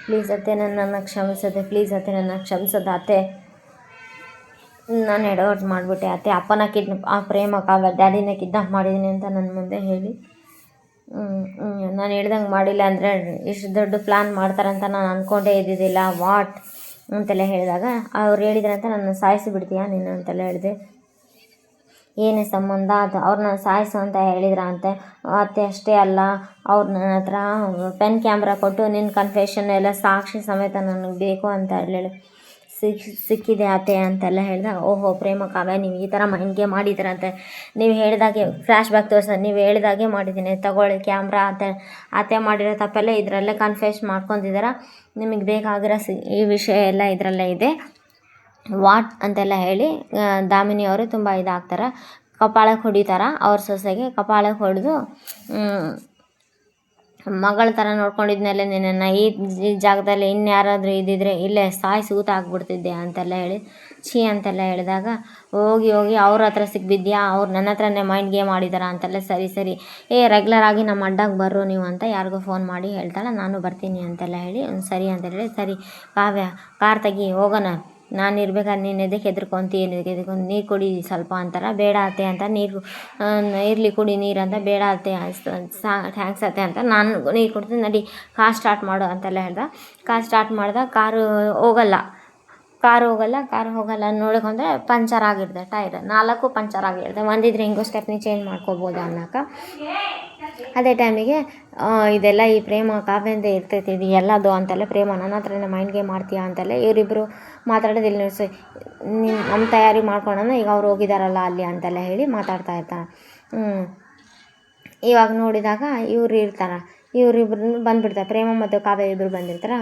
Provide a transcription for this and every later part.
Please ಅತ್ತೆ ನನ್ನನ್ನು ಕ್ಷಮಿಸತ್ತೆ, please ಅತ್ತೆ ನನ್ನ ಕ್ಷಮಿಸದ ಅತ್ತೆ, ನಾನು ಎಡವಟ್ಟು ಮಾಡಿಬಿಟ್ಟೆ ಅತ್ತೆ, ಅಪ್ಪನ ಆ ಪ್ರೇಮ ಕಾವ್ಯ ಡ್ಯಾಡಿನ ಕಿಡ್ನಾಪ್ ಮಾಡಿದ್ದೀನಿ ಅಂತ ನನ್ನ ಮುಂದೆ ಹೇಳಿ ನಾನು ಹೇಳ್ದಂಗೆ ಮಾಡಿಲ್ಲ ಅಂದರೆ ಇಷ್ಟು ದೊಡ್ಡ ಪ್ಲ್ಯಾನ್ ಮಾಡ್ತಾರಂತ ನಾನು ಅಂದ್ಕೊಂಡೇ ಇದ್ದಿದ್ದಿಲ್ಲ ವಾಟ್ ಅಂತೆಲ್ಲ ಹೇಳಿದಾಗ ಅವ್ರು ಹೇಳಿದ್ರಂತ ನನ್ನ ಸಾಯಿಸಿಬಿಡ್ತೀಯಾ ನೀನು ಅಂತೆಲ್ಲ ಹೇಳಿದೆ. ಏನೇ ಸಂಬಂಧ ಅದು ಅವ್ರನ್ನ ಸಾಯಿಸು ಅಂತ ಹೇಳಿದ್ರ ಅಂತೆ. ಮತ್ತು ಅಷ್ಟೇ ಅಲ್ಲ, ಅವ್ರು ನನ್ನ ಹತ್ರ ಪೆನ್ ಕ್ಯಾಮ್ರಾ ಕೊಟ್ಟು ನಿನ್ನ ಕನ್ಫೆಷನ್ ಎಲ್ಲ ಸಾಕ್ಷಿ ಸಮೇತ ನನಗೆ ಬೇಕು ಅಂತ ಹೇಳಿ ಸಿಕ್ಕಿದೆ ಅತ್ತೆ ಅಂತೆಲ್ಲ ಹೇಳಿದಾಗ, ಓಹೋ ಪ್ರೇಮ ಕಾವ್ಯ ನೀವು ಈ ಥರ ಮೈಂಡ್ಗೆ ಮಾಡಿದ್ದೀರಂತೆ, ನೀವು ಹೇಳಿದಾಗೆ ಫ್ಲ್ಯಾಶ್ ಬ್ಯಾಕ್ ನೀವು ಹೇಳಿದಾಗೆ ಮಾಡಿದ್ದೀನಿ, ತಗೊಳ್ಳಿ ಕ್ಯಾಮ್ರಾ ಅತ್ತೆ ಮಾಡಿರೋ ತಪ್ಪೆಲ್ಲ ಇದರಲ್ಲೇ ಕನ್ಫೆಸ್ ಮಾಡ್ಕೊತಿದ್ದೀರ, ನಿಮಗೆ ಬೇಕಾಗಿರೋ ಈ ವಿಷಯ ಎಲ್ಲ ಇದರಲ್ಲೇ ಇದೆ ವಾಟ್ ಅಂತೆಲ್ಲ ಹೇಳಿ ದಾಮಿನಿ ಅವರು ತುಂಬ ಇದಾಗ್ತಾರೆ. ಕಪಾಳಕ್ಕೆ ಹೊಡಿತಾರೆ ಅವ್ರ ಸೊಸೆಗೆ. ಕಪಾಳಕ್ಕೆ ಹೊಡೆದು ಮಗಳ ಥರ ನೋಡ್ಕೊಂಡಿದ್ಮೇಲೆ ನಿನ್ನನ್ನು ಈ ಜಾಗದಲ್ಲಿ ಇನ್ಯಾರಾದರೂ ಇದ್ದಿದ್ರೆ ಇಲ್ಲೇ ಸಾಯಿಸಿ ಊತ ಹಾಕ್ಬಿಡ್ತಿದ್ದೆ ಅಂತೆಲ್ಲ ಹೇಳಿ ಛೀ ಅಂತೆಲ್ಲ ಹೇಳಿದಾಗ, ಹೋಗಿ ಅವ್ರ ಹತ್ರ ಸಿಕ್ಬಿದ್ಯಾ, ಅವ್ರು ನನ್ನ ಹತ್ರನೇ ಮೈಂಡ್ ಗೇಮ್ ಆಡಿದಾರ ಅಂತೆಲ್ಲ. ಸರಿ ರೆಗ್ಯುಲರ್ ಆಗಿ ನಮ್ಮ ಅಡ್ಡಾಗೆ ಬರ್ರು ನೀವು ಅಂತ ಯಾರಿಗೂ ಫೋನ್ ಮಾಡಿ ಹೇಳ್ತಾಳೆ. ನಾನು ಬರ್ತೀನಿ ಅಂತೆಲ್ಲ ಹೇಳಿ ಸರಿ ಅಂತ ಹೇಳಿ, ಸರಿ ಕಾವ್ಯ ಕಾರ್ ತೆಗಿ ಹೋಗೋಣ, ನಾನು ಇರ್ಬೇಕಾದ್ರೆ ನೀನು ಎದಕ್ಕೆ ಹೆದರ್ಕೊಂತೀನಿ, ನೀರು ಕುಡಿ ಸ್ವಲ್ಪ ಅಂತಾರೆ. ಬೇಡ ಅತ್ತೆ ಅಂತ, ನೀರು ಇರಲಿ ಕುಡಿ ನೀರು ಅಂತ. ಬೇಡ ಅತ್ತೆ ಥ್ಯಾಂಕ್ಸ್ ಅತ್ತೆ ಅಂತ, ನಾನು ನೀರು ಕುಡ್ತೀನಿ ನಡಿ ಕಾರ್ ಸ್ಟಾರ್ಟ್ ಮಾಡು ಅಂತೆಲ್ಲ ಹೇಳ್ದೆ. ಕಾರ್ ಸ್ಟಾರ್ಟ್ ಮಾಡ್ದೆ. ಕಾರು ಹೋಗಲ್ಲ ನೋಡ್ಕೊಂಡ್ರೆ ಪಂಚರ್ ಆಗಿರ್ದೆ, ಟೈರ್ 4 ಪಂಚರ್ ಆಗಿರ್ದೆ. ಒಂದಿದ್ರೆ ಹಿಂಗೋ ಸ್ಟೆಪ್ನಿ ಚೇಂಜ್ ಮಾಡ್ಕೋಬೋದು ಅನ್ನೋಕೆ. ಅದೇ ಟೈಮಿಗೆ ಇದೆಲ್ಲ ಈ ಪ್ರೇಮ ಕಾವ್ಯಂದೇ ಇರ್ತೈತಿ ಇದು ಎಲ್ಲದು ಅಂತೆಲ್ಲ. ಪ್ರೇಮ ನನ್ನ ಹತ್ರನೇ ಮೈಂಡ್ಗೆ ಮಾಡ್ತೀಯಾ ಅಂತೆಲ್ಲ ಇವರಿಬ್ಬರು ಮಾತಾಡೋದಿಲ್ಲ. ನಮ್ಮ ತಯಾರಿ ಮಾಡ್ಕೊಳ್ಳೋಣ, ಈಗ ಅವ್ರು ಹೋಗಿದಾರಲ್ಲ ಅಲ್ಲಿ ಅಂತೆಲ್ಲ ಹೇಳಿ ಮಾತಾಡ್ತಾ ಇರ್ತಾರೆ. ಇವಾಗ ನೋಡಿದಾಗ ಇವ್ರು ಇರ್ತಾರೆ, ಇವರಿಬ್ರು ಬಂದುಬಿಡ್ತಾರೆ. ಪ್ರೇಮ ಮತ್ತು ಕಾವ್ಯ ಇಬ್ಬರು ಬಂದಿರ್ತಾರೆ.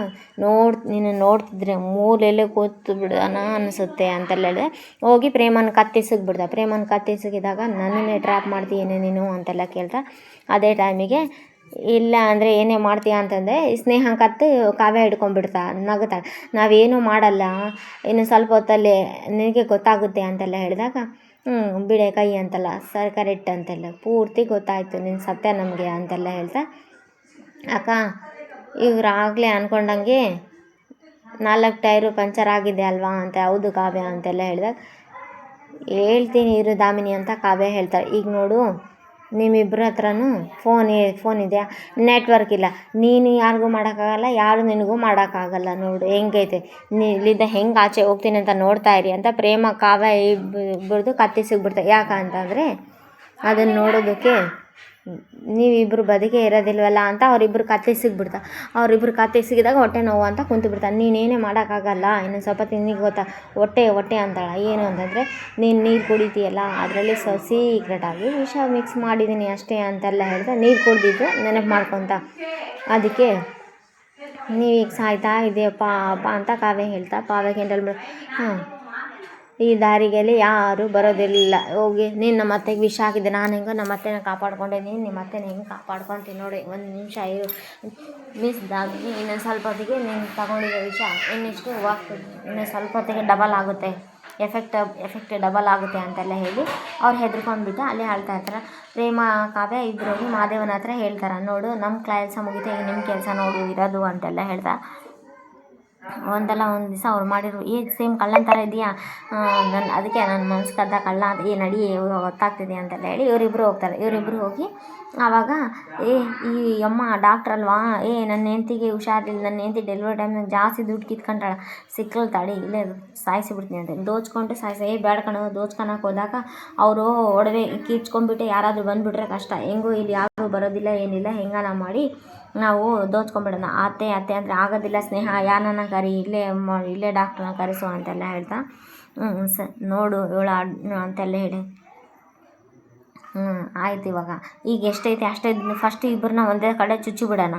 ನೀನು ನೋಡ್ತಿದ್ರೆ ಮೂಲೆಯಲ್ಲೇ ಕೂತು ಬಿಡೋಣ ಅನಿಸುತ್ತೆ ಅಂತೆಲ್ಲ ಹೇಳಿದೆ. ಹೋಗಿ ಪ್ರೇಮನ ಕತ್ತಿಸಿಗ್ಬಿಡ್ತಾರೆ. ಪ್ರೇಮನ ಕತ್ತಿಸಿದಾಗ ನನ್ನನ್ನೇ ಟ್ರ್ಯಾಪ್ ಮಾಡ್ತೀಯೇನೆ ನೀನು ಅಂತೆಲ್ಲ ಕೇಳ್ತಾರೆ. ಅದೇ ಟೈಮಿಗೆ ಇಲ್ಲ ಅಂದರೆ ಏನೇ ಮಾಡ್ತೀಯ ಅಂತಂದರೆ ಸ್ನೇಹ ಕತ್ತು ಕಾವ್ಯ ಹಿಡ್ಕೊಂಡ್ಬಿಡ್ತಾ ನಗುತ್ತಾಳೆ. ನಾವೇನೂ ಮಾಡಲ್ಲ, ಇನ್ನು ಸ್ವಲ್ಪ ಹೊತ್ತಲ್ಲಿ ನಿನಗೆ ಗೊತ್ತಾಗುತ್ತೆ ಅಂತೆಲ್ಲ ಹೇಳಿದಾಗ, ಬಿಡೆ ಕೈ ಅಂತಲ್ಲ, ಸರಿ ಕರೆಕ್ಟ್ ಅಂತೆಲ್ಲ, ಪೂರ್ತಿ ಗೊತ್ತಾಯಿತು ನಿನ್ನ ಸತ್ಯ ನಮಗೆ ಅಂತೆಲ್ಲ ಹೇಳ್ತಾ, ಅಕ್ಕ ಇವ್ರಾಗಲೇ ಅಂದ್ಕೊಂಡಂಗೆ 4 ಟೈರು ಪಂಚರ್ ಆಗಿದೆ ಅಲ್ವಾ ಅಂತ. ಹೌದು ಕಾವ್ಯ ಅಂತೆಲ್ಲ ಹೇಳಿದಾಗ, ಹೇಳ್ತೀನಿ ಇರು ದಾಮಿನಿ ಅಂತ ಕಾವ್ಯ ಹೇಳ್ತಾಳೆ. ಈಗ ನೋಡು ನಿಮ್ಮಿಬ್ಬರ ಹತ್ರನೂ ಫೋನ್ ಇದೆಯಾ, ನೆಟ್ವರ್ಕ್ ಇಲ್ಲ, ನೀನು ಯಾರಿಗೂ ಮಾಡೋಕ್ಕಾಗಲ್ಲ, ಯಾರು ನಿನಗೂ ಮಾಡೋಕ್ಕಾಗಲ್ಲ, ನೋಡು ಹೆಂಗೈತೆ, ಇಲ್ಲಿಂದ ಹೆಂಗೆ ಆಚೆ ಹೋಗ್ತೀನಿ ಅಂತ ನೋಡ್ತಾ ಇರಿ ಅಂತ ಪ್ರೇಮ ಕಾವ್ಯ ಇಬ್ಬರದು ಕತ್ತಿ ಸಿಗ್ಬಿಡ್ತಾರೆ. ಯಾಕಂತಂದರೆ ಅದನ್ನು ನೋಡೋದಕ್ಕೆ ನೀವಿಬ್ಬರು ಬದುಕೇ ಇರೋದಿಲ್ವಲ್ಲ ಅಂತ ಅವರಿಬ್ಬರು ಕತ್ತಿ ಸಿಗ್ಬಿಡ್ತಾರೆ. ಅವರಿಬ್ಬರು ಕತ್ತಿ ಸಿಗಿದಾಗ ಹೊಟ್ಟೆ ನೋವು ಅಂತ ಕುಂತು ಬಿಡ್ತಾರೆ. ನೀನೇನೇ ಮಾಡೋಕ್ಕಾಗಲ್ಲ, ಇನ್ನು ಸ್ವಲ್ಪ ನಿನಗೆ ಗೊತ್ತಾ ಹೊಟ್ಟೆ ಅಂತಾಳೆ. ಏನು ಅಂತಂದರೆ ನೀನು ನೀರು ಕುಡಿತೀಯಲ್ಲ ಅದರಲ್ಲಿ ಸೀಕ್ರೆಟಾಗಿ ವಿಷ ಮಿಕ್ಸ್ ಮಾಡಿದ್ದೀನಿ ಅಷ್ಟೇ ಅಂತೆಲ್ಲ ಹೇಳಿದ್ರೆ, ನೀರು ಕುಡ್ದಿದ್ದು ನೆನಪು ಮಾಡ್ಕೊತ ಅದಕ್ಕೆ ನೀವೀಗ ಸಾಯ್ತಾ ಇದೆಯಪ್ಪ ಅಂತ ಕಾವ್ಯ ಹೇಳ್ತಾ. ಕಾವ್ಯಕ್ಕೆ ಅಂತ ಈ ದಾರಿಗೆಲ್ಲಿ ಯಾರೂ ಬರೋದಿಲ್ಲ, ಹೋಗಿ ನೀನು ನಮ್ಮ ಅತ್ತೆಗೆ ವಿಷ ಹಾಕಿದ್ದೆ, ನಾನು ಹೆಂಗೋ ನಮ್ಮ ಅತ್ತೆನ ಕಾಪಾಡ್ಕೊಂಡಿದ್ದೀನಿ, ನಿಮ್ಮ ಅತ್ತೆನ ಹೆಂಗೆ ಕಾಪಾಡ್ಕೊತೀನಿ ನೋಡಿ, ಒಂದು ನಿಮಿಷ ಇರು ಮಿಸ್ದಾಗಿ ಇನ್ನೊಂದು ಸ್ವಲ್ಪ ಹೊತ್ತಿಗೆ ನೀನು ತಗೊಂಡಿರೋ ವಿಷ ಇನ್ನಿಷ್ಟು ಹೋಗ್ತದೆ, ಇನ್ನೊಂದು ಸ್ವಲ್ಪ ಹೊತ್ತಿಗೆ ಡಬಲ್ ಆಗುತ್ತೆ, ಎಫೆಕ್ಟ್ ಡಬಲ್ ಆಗುತ್ತೆ ಅಂತೆಲ್ಲ ಹೇಳಿ ಅವ್ರು ಹೆದರ್ಕೊಂಡ್ಬಿಟ್ಟು ಅಲ್ಲೇ ಹೇಳ್ತಾ ಇರ್ತಾರೆ. ಪ್ರೇಮ ಕಾವ್ಯ ಇಬ್ಬರು ಹೋಗಿ ಮಾದೇವನ ಹತ್ರ ಹೇಳ್ತಾರೆ, ನೋಡು ನಮ್ಮ ಕೆಲಸ ಮುಗಿತು, ಈಗ ನಿಮ್ಮ ಕೆಲಸ ನೋಡು ಇರೋದು ಅಂತೆಲ್ಲ ಹೇಳ್ತಾ. ಒಂದಲ್ಲ ಒಂದು ದಿವಸ ಅವ್ರು ಮಾಡಿರೋ ಸೇಮ್ ಕಳ್ಳನ ಥರ ಇದೆಯಾ, ಅದಕ್ಕೆ ನನ್ನ ಮನ್ಸು ಕದ್ದ ಕಳ್ಳ ಅಂತ ನಡಿ ಗೊತ್ತಾಗ್ತಿದೆ ಅಂತೆಲ್ಲ ಹೇಳಿ ಇವರಿಬ್ಬರು ಹೋಗ್ತಾರೆ. ಇವರಿಬ್ಬರು ಹೋಗಿ ಆವಾಗ ಈ ಅಮ್ಮ ಡಾಕ್ಟ್ರಲ್ವಾ, ನನ್ನ ಹೆಂಡ್ತಿಗೆ ಹುಷಾರಿಲ್ಲ, ನನ್ನ ಹೆಂಡ್ತಿ ಡೆಲಿವರಿ ಟೈಮ್ನಾಗ ಜಾಸ್ತಿ ದುಡ್ಡು ಕಿತ್ಕೊಂಡಾಳ, ಸಿಕ್ಕಲ್ ತಡಿ ಇಲ್ಲೇ ಸಾಯಿಸಿಬಿಡ್ತೀನಿ ಅಂತ ದೋಚ್ಕೊಂಡು ಬೇಡ ಕಣೋ, ದೋಚ್ಕೊಳಕ್ಕೆ ಹೋದಾಗ ಅವರು ಒಡವೆ ಕಿಚ್ಕೊಂಡ್ಬಿಟ್ಟು ಯಾರಾದರೂ ಬಂದುಬಿಟ್ರೆ ಕಷ್ಟ, ಹೆಂಗೂ ಇಲ್ಲಿ ಯಾರೂ ಬರೋದಿಲ್ಲ ಏನಿಲ್ಲ, ಹೆಂಗಾನ ಮಾಡಿ ನಾವು ದೋಚ್ಕೊಂಡ್ಬಿಡೋಣ. ಅತ್ತೆ ಅಂದರೆ ಆಗೋದಿಲ್ಲ ಸ್ನೇಹ, ಯಾರನ್ನ ಕರಿ, ಇಲ್ಲೇ ಡಾಕ್ಟ್ರನ್ನ ಕರೆಸು ಅಂತೆಲ್ಲ ಹೇಳ್ತಾ. ನೋಡು ಇವಳು ಅಂತೆಲ್ಲ ಹೇಳಿ ಆಯ್ತು ಇವಾಗ ಈಗ ಎಷ್ಟೈತೆ ಅಷ್ಟೇ, ಫಸ್ಟ್ ಇಬ್ಬರನ್ನ ಒಂದೇ ಕಡೆ ಚುಚ್ಚಿಬಿಡೋಣ,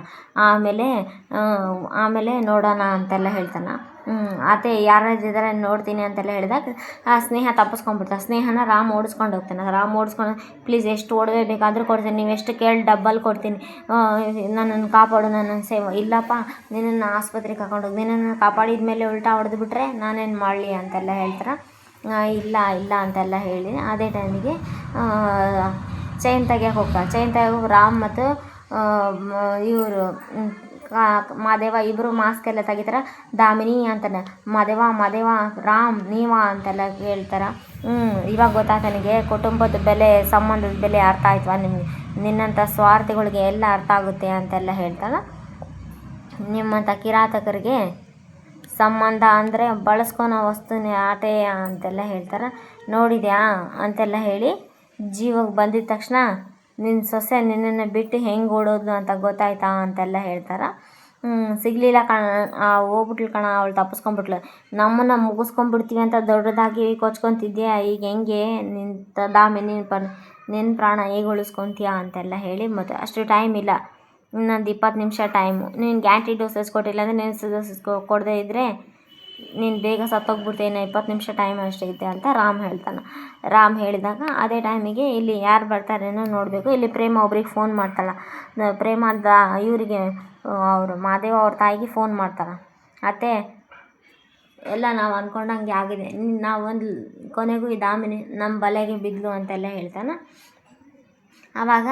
ಆಮೇಲೆ ನೋಡೋಣ ಅಂತೆಲ್ಲ ಹೇಳ್ತಾನೆ. ಅತ್ತೆ ಯಾರಿದ್ದಾರೆ ನೋಡ್ತೀನಿ ಅಂತೆಲ್ಲ ಹೇಳಿದಾಗ ಸ್ನೇಹ ತಪ್ಪಿಸ್ಕೊಂಡ್ಬಿಡ್ತಾರೆ. ಸ್ನೇಹನ ರಾಮ್ ಓಡಿಸ್ಕೊಂಡು ಹೋಗ್ತಾನೆ. ರಾಮ್ ಓಡಿಸ್ಕೊಂಡು ಪ್ಲೀಸ್ ಎಷ್ಟು ಒಡವೆ ಬೇಕಾದರೂ ಕೊಡ್ತೀನಿ, ನೀವು ಎಷ್ಟು ಕೇಳಿ ಡಬ್ಬಲ್ ಕೊಡ್ತೀನಿ, ನನ್ನನ್ನು ಕಾಪಾಡು, ನನ್ನನ್ನು ಸೇವ್. ಇಲ್ಲಪ್ಪ ನಿನ್ನನ್ನು ಆಸ್ಪತ್ರೆಗೆ ಕರ್ಕೊಂಡೋಗಿ ನಿನ್ನನ್ನು ಕಾಪಾಡಿದ ಮೇಲೆ ಉಲ್ಟಾ ಹೊಡೆದ್ಬಿಟ್ರೆ ನಾನೇನು ಮಾಡಲಿ ಅಂತೆಲ್ಲ ಹೇಳ್ತಾರೆ. ಇಲ್ಲ ಅಂತೆಲ್ಲ ಹೇಳಿ ಅದೇ ಟೈಮಿಗೆ ಚೈನ್ ತೆಗಿಯೋಕೆ ಹೋಗ್ತಾರೆ. ಚೈನ್ ತೆಗಿಯೋಕೆ ರಾಮ್ ಮತ್ತು ಇವರು ಮಾದೇವ ಇಬ್ಬರು ಮಾಸ್ಕ್ ಎಲ್ಲ ತೆಗಿತಾರೆ. ದಾಮಿನಿ ಅಂತಾನೆ, ಮಾದೇವ ರಾಮ್ ನೀವ ಅಂತೆಲ್ಲ ಹೇಳ್ತಾರೆ. ಇವಾಗ ಗೊತ್ತಾಯ್ತು ನನಗೆ ಕುಟುಂಬದ ಬೆಲೆ, ಸಂಬಂಧದ ಬೆಲೆ ಅರ್ಥ ಆಯ್ತವಾ ನಿನ್ನಂಥ ಸ್ವಾರ್ಥಿಗಳಿಗೆ ಎಲ್ಲ ಅರ್ಥ ಆಗುತ್ತೆ ಅಂತೆಲ್ಲ ಹೇಳ್ತಾಳೆ. ನಿಮ್ಮಂಥ ಕಿರಾತಕರಿಗೆ ಸಂಬಂಧ ಅಂದರೆ ಬಳಸ್ಕೊಳೋ ವಸ್ತುನೇ ಆಟೆ ಅಂತೆಲ್ಲ ಹೇಳ್ತಾರೆ. ನೋಡಿದ್ಯಾ ಅಂತೆಲ್ಲ ಹೇಳಿ ಜೀವಕ್ಕೆ ಬಂದಿದ ತಕ್ಷಣ ನಿನ್ನ ಸೊಸೆ ನಿನ್ನನ್ನು ಬಿಟ್ಟು ಹೆಂಗೆ ಓಡೋದು ಅಂತ ಗೊತ್ತಾಯ್ತಾ ಅಂತೆಲ್ಲ ಹೇಳ್ತಾರೆ. ಸಿಗಲಿಲ್ಲ ಹೋಗ್ಬಿಟ್ಲು ಕಣ, ಅವಳು ತಪ್ಪಿಸ್ಕೊಂಡ್ಬಿಟ್ಲು. ನಮ್ಮನ್ನು ಮುಗಿಸ್ಕೊಂಡ್ಬಿಡ್ತೀವಿ ಅಂತ ದೊಡ್ಡದಾಗಿ ಕೊಚ್ಕೊತಿದ್ಯಾ, ಈಗ ಹೆಂಗೆ ನಿನ್ನ ಪ್ರಾಣ ಹೇಗೆ ಉಳಿಸ್ಕೊತೀಯಾ ಅಂತೆಲ್ಲ ಹೇಳಿ, ಮತ್ತು ಅಷ್ಟು ಟೈಮ್ ಇಲ್ಲ, ಇನ್ನೊಂದು 20 ನಿಮಿಷ ಟೈಮು, ನಿನ್ಗೆ ಆ್ಯಂಟಿ ಡೋಸಸ್ ಕೊಟ್ಟಿಲ್ಲ ಅಂದರೆ ನೆನ್ಸಿ ಡೋಸಸ್ ಕೊಡದೇ ಇದ್ದರೆ ನೀನು ಬೇಗ ಸತ್ತೋಗ್ಬಿಡ್ತೇನೆ, 20 ನಿಮಿಷ ಟೈಮ್ ಅಷ್ಟೇ ಇದೆ ಅಂತ ರಾಮ್ ಹೇಳ್ತಾನೆ. ರಾಮ್ ಹೇಳಿದಾಗ ಅದೇ ಟೈಮಿಗೆ ಇಲ್ಲಿ ಯಾರು ಬರ್ತಾರೇನೋ ನೋಡಬೇಕು. ಇಲ್ಲಿ ಪ್ರೇಮ ಒಬ್ರಿಗೆ ಫೋನ್ ಮಾಡ್ತಾಳೆ. ಪ್ರೇಮ ಇವರಿಗೆ ಅವರು ಮಾದೇವ ಅವ್ರ ತಾಯಿಗೆ ಫೋನ್ ಮಾಡ್ತಾರೆ. ಅತ್ತೆ ಎಲ್ಲ ನಾವು ಅಂದ್ಕೊಂಡಂಗೆ ಆಗಿದೆ, ನಾವೊಂದು ಕೊನೆಗೂ ಈ ದಾಮಿನಿ ನಮ್ಮ ಬಲೆಗೆ ಬಿದ್ಲು ಅಂತೆಲ್ಲ ಹೇಳ್ತಾನೆ. ಆವಾಗ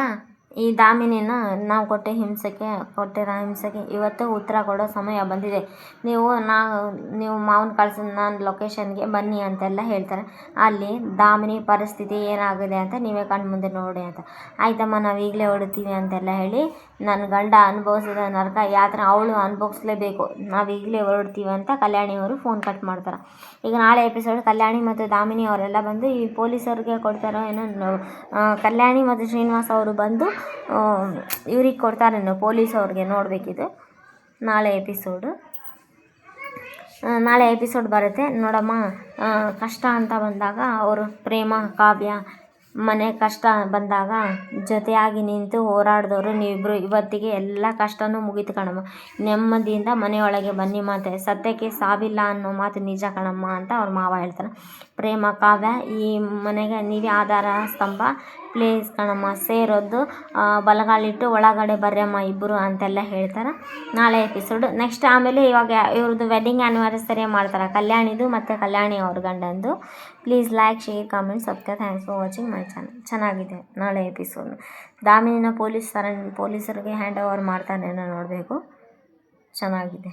ಈ ದಾಮಿನಿನ ನಾವು ಕೊಟ್ಟಿರೋ ಹಿಂಸೆಗೆ ಇವತ್ತು ಉತ್ತರ ಕೊಡೋ ಸಮಯ ಬಂದಿದೆ. ನೀವು ಮಾವನ ಕಳ್ಸಿದ ನಾನು ಲೊಕೇಶನ್ಗೆ ಬನ್ನಿ ಅಂತೆಲ್ಲ ಹೇಳ್ತಾರೆ. ಅಲ್ಲಿ ದಾಮಿನಿ ಪರಿಸ್ಥಿತಿ ಏನಾಗಿದೆ ಅಂತ ನೀವೇ ಕಣ್ಣು ಮುಂದೆ ನೋಡಿ ಅಂತ. ಆಯ್ತಮ್ಮ ನಾವು ಈಗಲೇ ಹೊಡ್ತೀವಿ ಅಂತೆಲ್ಲ ಹೇಳಿ, ನನ್ನ ಗಂಡ ಅನುಭವಿಸಿದ ನರಕ ಯಾತನೆ ಅವಳು ಅನುಭವಿಸ್ಲೇಬೇಕು, ನಾವು ಈಗಲೇ ಹೊರಡ್ತೀವಿ ಅಂತ ಕಲ್ಯಾಣಿಯವರು ಫೋನ್ ಕಟ್ ಮಾಡ್ತಾರೆ. ಈಗ ನಾಳೆ ಎಪಿಸೋಡ್ ಕಲ್ಯಾಣಿ ಮತ್ತು ದಾಮಿನಿ ಅವರೆಲ್ಲ ಬಂದು ಈ ಪೊಲೀಸರಿಗೆ ಕೊಡ್ತಾರೋ ಏನೋ, ಕಲ್ಯಾಣಿ ಮತ್ತು ಶ್ರೀನಿವಾಸ್ ಅವರು ಬಂದು ಇವ್ರಿಗೆ ಕೊಡ್ತಾರೇನೋ ಪೊಲೀಸವ್ರಿಗೆ, ನೋಡಬೇಕಿದು ನಾಳೆ ಎಪಿಸೋಡ್ ಬರುತ್ತೆ ನೋಡಮ್ಮ. ಕಷ್ಟ ಅಂತ ಬಂದಾಗ ಅವರು ಪ್ರೇಮ ಕಾವ್ಯ ಮನೆ ಕಷ್ಟ ಬಂದಾಗ ಜೊತೆಯಾಗಿ ನಿಂತು ಹೋರಾಡಿದವರು ನೀವಿಬ್ಬರು. ಇವತ್ತಿಗೆ ಎಲ್ಲ ಕಷ್ಟನೂ ಮುಗೀತು ಕಣಮ್ಮ, ನೆಮ್ಮದಿಯಿಂದ ಮನೆಯೊಳಗೆ ಬನ್ನಿ, ಮಾತೆ ಸತ್ಯಕ್ಕೆ ಸಾವಿಲ್ಲ ಅನ್ನೋ ಮಾತು ನಿಜ ಕಣಮ್ಮ ಅಂತ ಅವ್ರ ಮಾವ ಹೇಳ್ತಾನೆ. ಪ್ರೇಮ ಕಾವ್ಯ ಈ ಮನೆಗೆ ನೀವೇ ಆಧಾರ ಸ್ತಂಭ, ಪ್ಲೀಸ್ ಕಣಮ್ಮ ಸೇರೋದು ಬಲಗಾಲಿಟ್ಟು ಒಳಗಡೆ ಬರ್ರಮ್ಮ ಇಬ್ಬರು ಅಂತೆಲ್ಲ ಹೇಳ್ತಾರೆ. ನಾಳೆ ಎಪಿಸೋಡು ನೆಕ್ಸ್ಟ್. ಆಮೇಲೆ ಇವಾಗ ಇವ್ರದ್ದು ವೆಡ್ಡಿಂಗ್ ಆ್ಯನಿವರ್ಸರಿ ಮಾಡ್ತಾರೆ, ಕಲ್ಯಾಣಿದು ಮತ್ತು ಕಲ್ಯಾಣಿ ಅವ್ರ ಗಂಡಂದು. Please like, share, comment, subscribe. Thanks for watching my channel. ಚೆನ್ನಾಗಿದೆ ನಾಳೆ ಎಪಿಸೋಡ್. ದಾಮಿನಿನ ಪೊಲೀಸರಿಗೆ ಹ್ಯಾಂಡ್ ಓವರ್ ಮಾಡ್ತಾನೇನೋ ನೋಡಬೇಕು, ಚೆನ್ನಾಗಿದೆ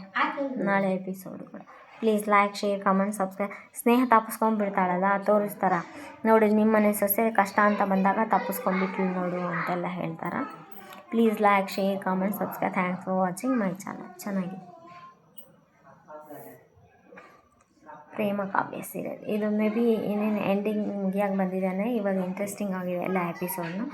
ನಾಳೆ ಎಪಿಸೋಡ್ ಕೂಡ. Please like, share, comment, subscribe. Sneha ತಪ್ಪಿಸ್ಕೊಂಡ್ಬಿಡ್ತಾಳಲ್ಲ ತೋರಿಸ್ತಾರೆ ನೋಡಿ, ನಿಮ್ಮನೆ ಸೊಸೆ ಕಷ್ಟ ಅಂತ ಬಂದಾಗ ತಪ್ಪಿಸ್ಕೊಂಡ್ಬಿಟ್ಲು ನೋಡು ಅಂತೆಲ್ಲ ಹೇಳ್ತಾರೆ. Please like, share, comment, subscribe. Thanks for watching my channel. ಚೆನ್ನಾಗಿದೆ ಪ್ರೇಮ ಕಾವ್ಯ ಸೀರಿಯಲ್. ಇದು ಮೇ ಬಿ ಇನ್ನೇನು ಎಂಡಿಂಗ್ ಮುಗಿಯಾಗಿ ಬಂದಿದ್ದಾನೆ. ಇವಾಗ ಇಂಟ್ರೆಸ್ಟಿಂಗ್ ಆಗಿದೆ ಎಲ್ಲ ಎಪಿಸೋಡ್ನು.